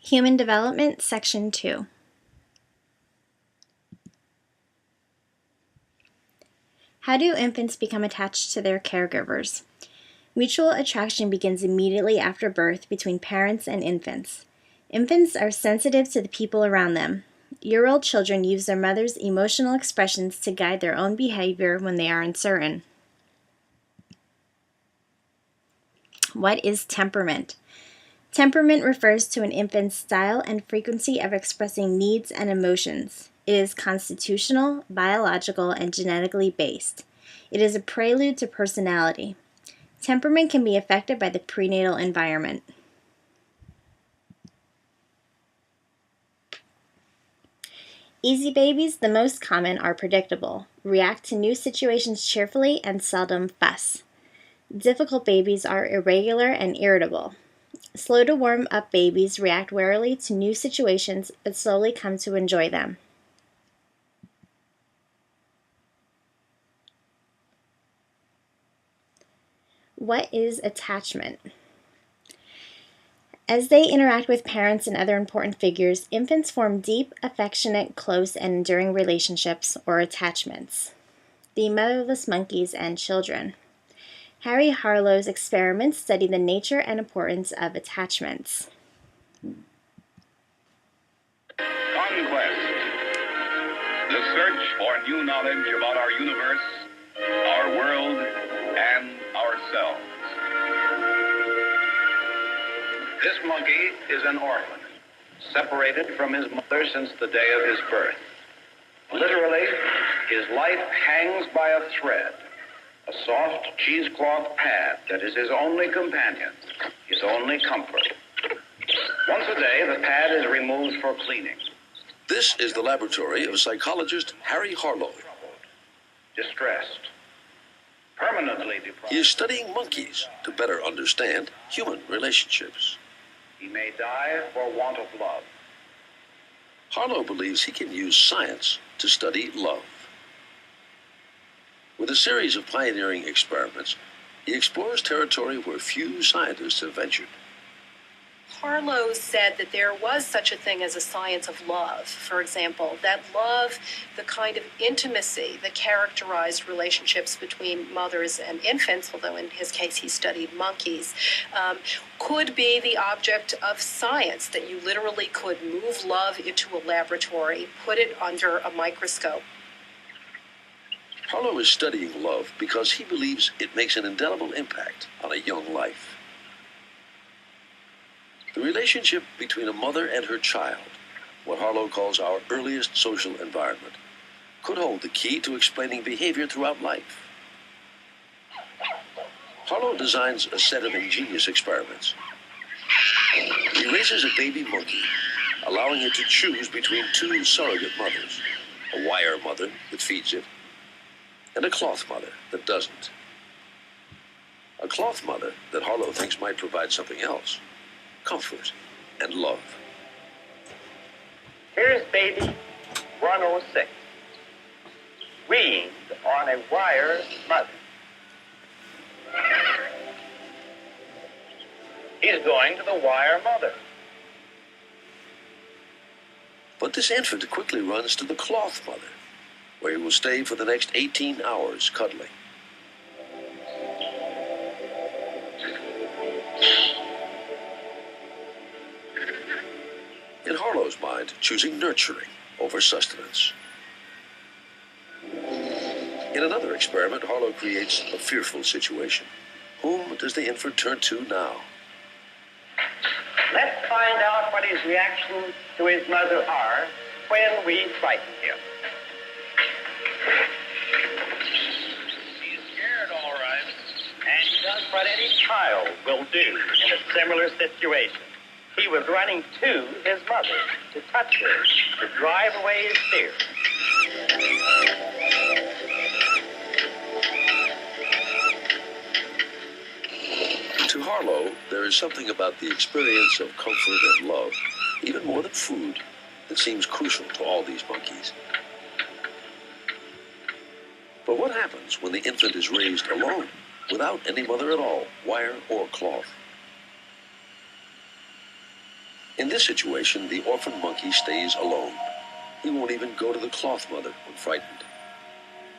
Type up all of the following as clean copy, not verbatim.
Human Development, Section 2. How do infants become attached to their caregivers? Mutual attraction begins immediately after birth between parents and infants. Infants are sensitive to the people around them. Year-old children use their mother's emotional expressions to guide their own behavior when they are uncertain. What is temperament? Temperament refers to an infant's style and frequency of expressing needs and emotions. It is constitutional, biological, and genetically based. It is a prelude to personality. Temperament can be affected by the prenatal environment. Easy babies, the most common, are predictable, react to new situations cheerfully, and seldom fuss. Difficult babies are irregular and irritable. Slow to warm up babies react warily to new situations but slowly come to enjoy them. What is attachment? As they interact with parents and other important figures, infants form deep, affectionate, close, and enduring relationships or attachments. The Motherless Monkeys and Children. Harry Harlow's experiments study the nature and importance of attachments. Conquest. The search for new knowledge about our universe, our world, and ourselves. This monkey is an orphan, separated from his mother since the day of his birth. Literally, his life hangs by a thread, a soft cheesecloth pad that is his only companion, his only comfort. Once a day, the pad is removed for cleaning. This is the laboratory of psychologist Harry Harlow. Distressed, permanently deprived. He is studying monkeys to better understand human relationships. He may die for want of love. Harlow believes he can use science to study love. With a series of pioneering experiments, he explores territory where few scientists have ventured. Harlow said that there was such a thing as a science of love, for example, that love, the kind of intimacy that characterized relationships between mothers and infants, although in his case he studied monkeys, could be the object of science, that you literally could move love into a laboratory, put it under a microscope. Harlow is studying love because he believes it makes an indelible impact on a young life. The relationship between a mother and her child, what Harlow calls our earliest social environment, could hold the key to explaining behavior throughout life. Harlow designs a set of ingenious experiments. He raises a baby monkey, allowing it to choose between two surrogate mothers, a wire mother that feeds it, and a cloth mother that doesn't. A cloth mother that Harlow thinks might provide something else: comfort and love. Here's baby 106, weaned on a wire mother. He's going to the wire mother. But this infant quickly runs to the cloth mother, where he will stay for the next 18 hours cuddling. In Harlow's mind, choosing nurturing over sustenance. In another experiment, Harlow creates a fearful situation. Whom does the infant turn to now? Let's find out what his reactions to his mother are when we frighten him. He's scared, all right. And he does what any child will do in a similar situation. He was running to his mother, to touch her, to drive away his fear. To Harlow, there is something about the experience of comfort and love, even more than food, that seems crucial to all these monkeys. But what happens when the infant is raised alone, without any mother at all, wire or cloth? In this situation, the orphan monkey stays alone. He won't even go to the cloth mother when frightened,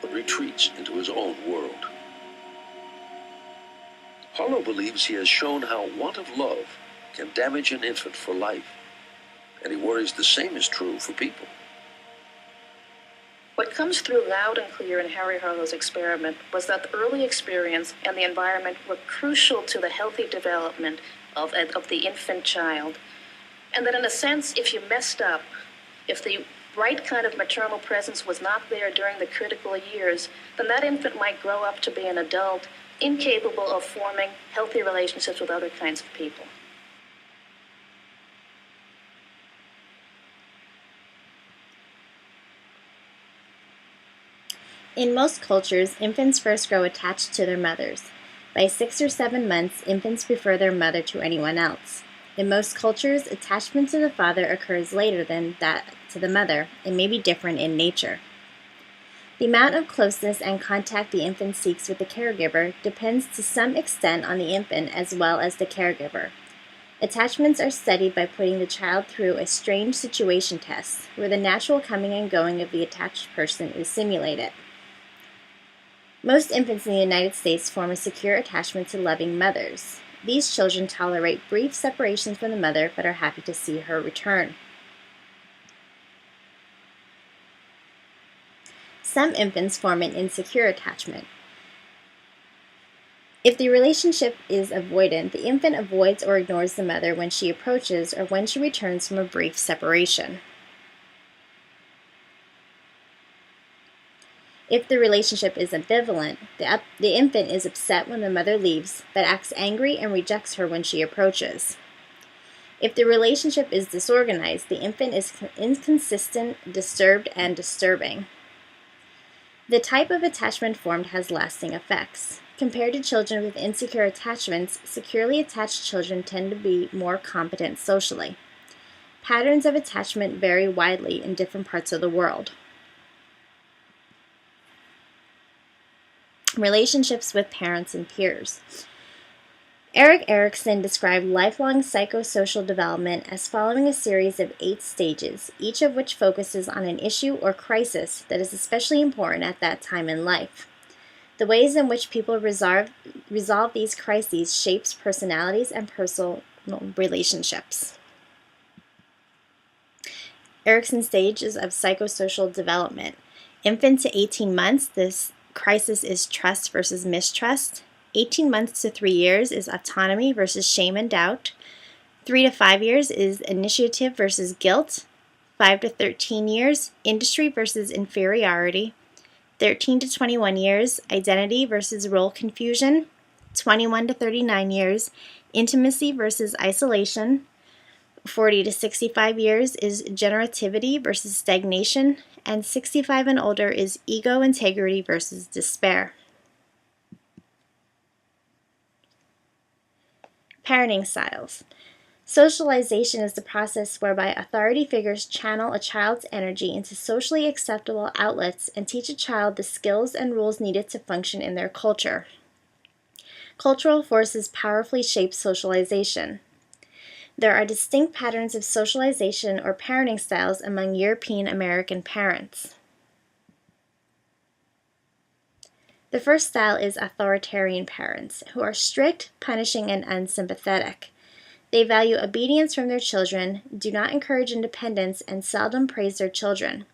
but retreats into his own world. Harlow believes he has shown how want of love can damage an infant for life, and he worries the same is true for people. What comes through loud and clear in Harry Harlow's experiment was that the early experience and the environment were crucial to the healthy development of the infant child, and that in a sense, if you messed up, if the right kind of maternal presence was not there during the critical years, then that infant might grow up to be an adult incapable of forming healthy relationships with other kinds of people. In most cultures, infants first grow attached to their mothers. By 6 or 7 months, infants prefer their mother to anyone else. In most cultures, attachment to the father occurs later than that to the mother and may be different in nature. The amount of closeness and contact the infant seeks with the caregiver depends to some extent on the infant as well as the caregiver. Attachments are studied by putting the child through a strange situation test, where the natural coming and going of the attached person is simulated. Most infants in the United States form a secure attachment to loving mothers. These children tolerate brief separations from the mother but are happy to see her return. Some infants form an insecure attachment. If the relationship is avoidant, the infant avoids or ignores the mother when she approaches or when she returns from a brief separation. If the relationship is ambivalent, the infant is upset when the mother leaves, but acts angry and rejects her when she approaches. If the relationship is disorganized, the infant is inconsistent, disturbed, and disturbing. The type of attachment formed has lasting effects. Compared to children with insecure attachments, securely attached children tend to be more competent socially. Patterns of attachment vary widely in different parts of the world. Relationships with parents and peers. Erik Erikson described lifelong psychosocial development as following a series of 8 stages, each of which focuses on an issue or crisis that is especially important at that time in life. The ways in which people resolve these crises shapes personalities and personal relationships. Erikson's stages of psychosocial development. Infant to 18 months, this crisis is trust versus mistrust. 18 months to 3 years is autonomy versus shame and doubt. 3 to 5 years is initiative versus guilt. 5 to 13 years, industry versus inferiority. 13 to 21 years, identity versus role confusion. 21 to 39 years, intimacy versus isolation. 40 to 65 years is generativity versus stagnation. And 65 and older is ego integrity versus despair. Parenting styles. Socialization is the process whereby authority figures channel a child's energy into socially acceptable outlets and teach a child the skills and rules needed to function in their culture. Cultural forces powerfully shape socialization. There are distinct patterns of socialization or parenting styles among European American parents. The first style is authoritarian parents, who are strict, punishing, and unsympathetic. They value obedience from their children, do not encourage independence, and seldom praise their children.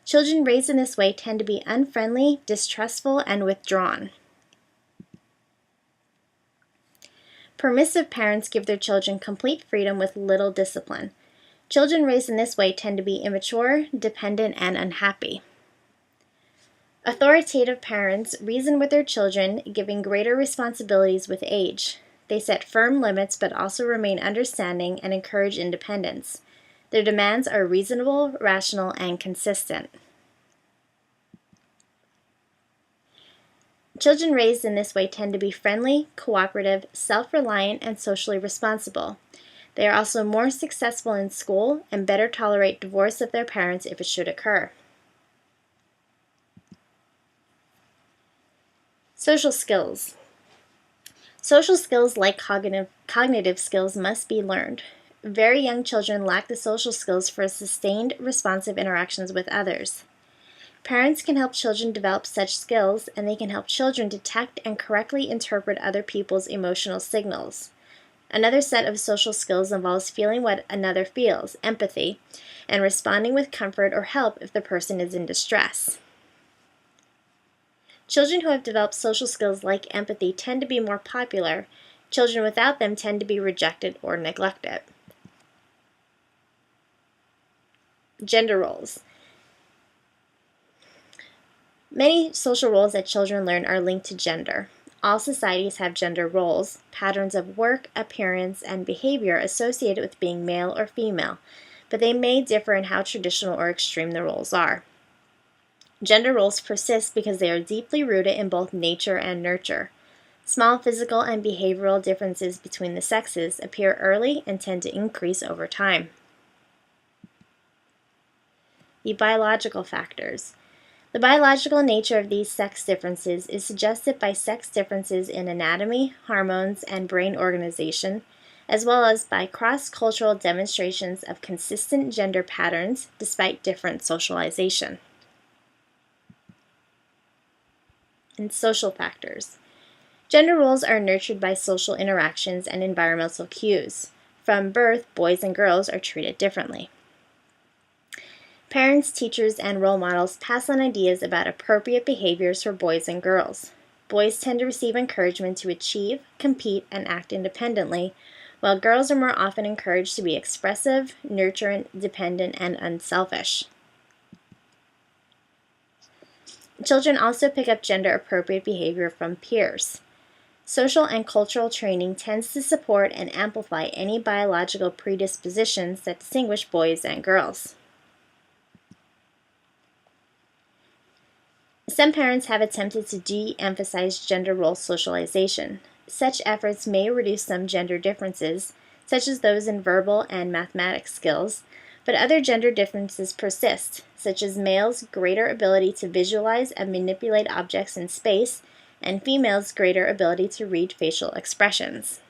Children raised in this way tend to be unfriendly, distrustful, and withdrawn. Permissive parents give their children complete freedom with little discipline. Children raised in this way tend to be immature, dependent, and unhappy. Authoritative parents reason with their children, giving greater responsibilities with age. They set firm limits but also remain understanding and encourage independence. Their demands are reasonable, rational, and consistent. Children raised in this way tend to be friendly, cooperative, self-reliant, and socially responsible. They are also more successful in school and better tolerate divorce of their parents if it should occur. Social skills. Social skills, like cognitive skills, must be learned. very young children lack the social skills for sustained, responsive interactions with others. Parents can help children develop such skills, and they can help children detect and correctly interpret other people's emotional signals. Another set of social skills involves feeling what another feels, empathy, and responding with comfort or help if the person is in distress. Children who have developed social skills like empathy tend to be more popular. Children without them tend to be rejected or neglected. Gender roles. Many social roles that children learn are linked to gender. All societies have gender roles, patterns of work, appearance, and behavior associated with being male or female, but they may differ in how traditional or extreme the roles are. Gender roles persist because they are deeply rooted in both nature and nurture. Small physical and behavioral differences between the sexes appear early and tend to increase over time. The biological factors. The biological nature of these sex differences is suggested by sex differences in anatomy, hormones, and brain organization, as well as by cross-cultural demonstrations of consistent gender patterns despite different socialization. And social factors. Gender roles are nurtured by social interactions and environmental cues. From birth, boys and girls are treated differently. Parents, teachers, and role models pass on ideas about appropriate behaviors for boys and girls. Boys tend to receive encouragement to achieve, compete, and act independently, while girls are more often encouraged to be expressive, nurturing, dependent, and unselfish. Children also pick up gender-appropriate behavior from peers. Social and cultural training tends to support and amplify any biological predispositions that distinguish boys and girls. Some parents have attempted to de-emphasize gender role socialization. Such efforts may reduce some gender differences, such as those in verbal and mathematics skills, but other gender differences persist, such as males' greater ability to visualize and manipulate objects in space, and females' greater ability to read facial expressions.